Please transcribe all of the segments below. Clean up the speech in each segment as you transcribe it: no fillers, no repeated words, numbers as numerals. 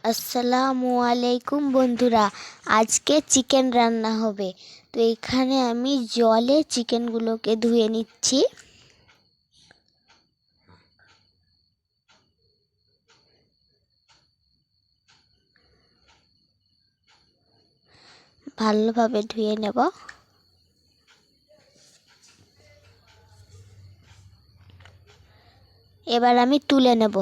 আসসালামু আলাইকুম বন্ধুরা, আজকে চিকেন রান্না হবে। তো এখানে আমি জলে চিকেনগুলোকে ধুয়ে নিচ্ছি। ভালোভাবে ধুয়ে নেব। এবার আমি তুলে নেব।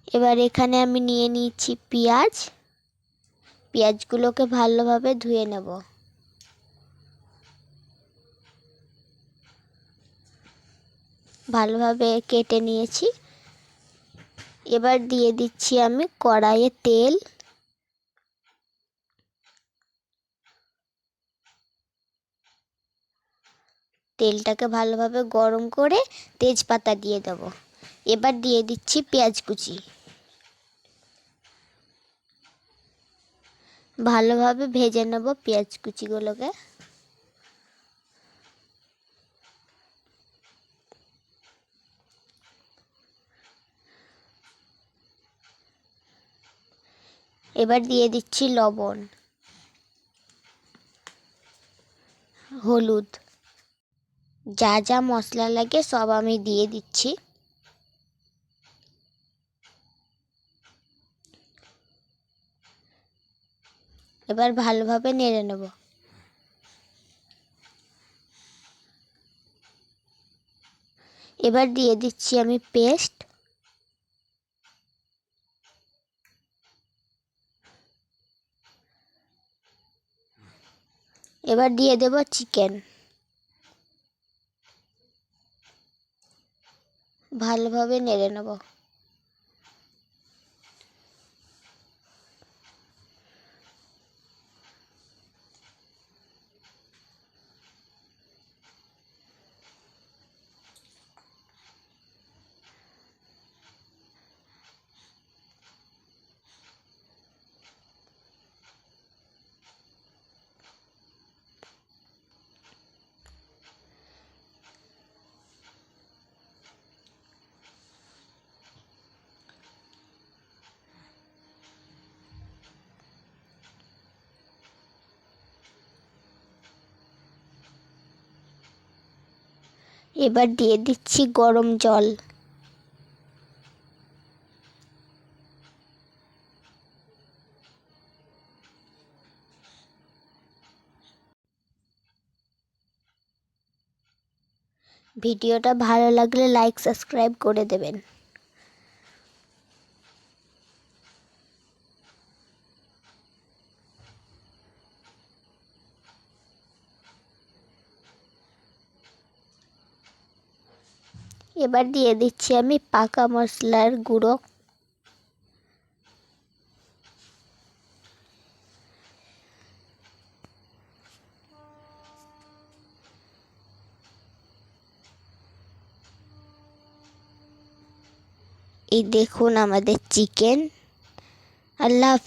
এবার এখানে আমি নিয়ে নিচ্ছি পেঁয়াজগুলোকে ভালোভাবে ধুয়ে নেব। ভালোভাবে কেটে নিয়েছি। এবার দিয়ে দিচ্ছি আমি কড়াইয়ে তেল। তেলটাকে ভালোভাবে গরম করে তেজপাতা দিয়ে দেব। এবার দিয়ে দিচ্ছি পেঁয়াজ কুচি। ভালোভাবে ভেজে নেব পেঁয়াজ কুচিগুলোকে। এবার দিয়ে দিচ্ছি লবণ, হলুদ, যা যা মশলা লাগে সব আমি দিয়ে দিচ্ছি। এবার ভালোভাবে নেড়ে নেব। এবার দিয়ে দিচ্ছি আমি পেস্ট। এবার দিয়ে দেব চিকেন। ভালোভাবে নেড়ে নেব। এবার দিয়ে দিচ্ছি গরম জল। ভিডিওটা ভালো লাগলে লাইক সাবস্ক্রাইব করে দেবেন। এবার দিয়ে দিচ্ছি আমি পাকা মশলার গুঁড়ো। এই দেখুন আমাদের চিকেন। আল্লাহ।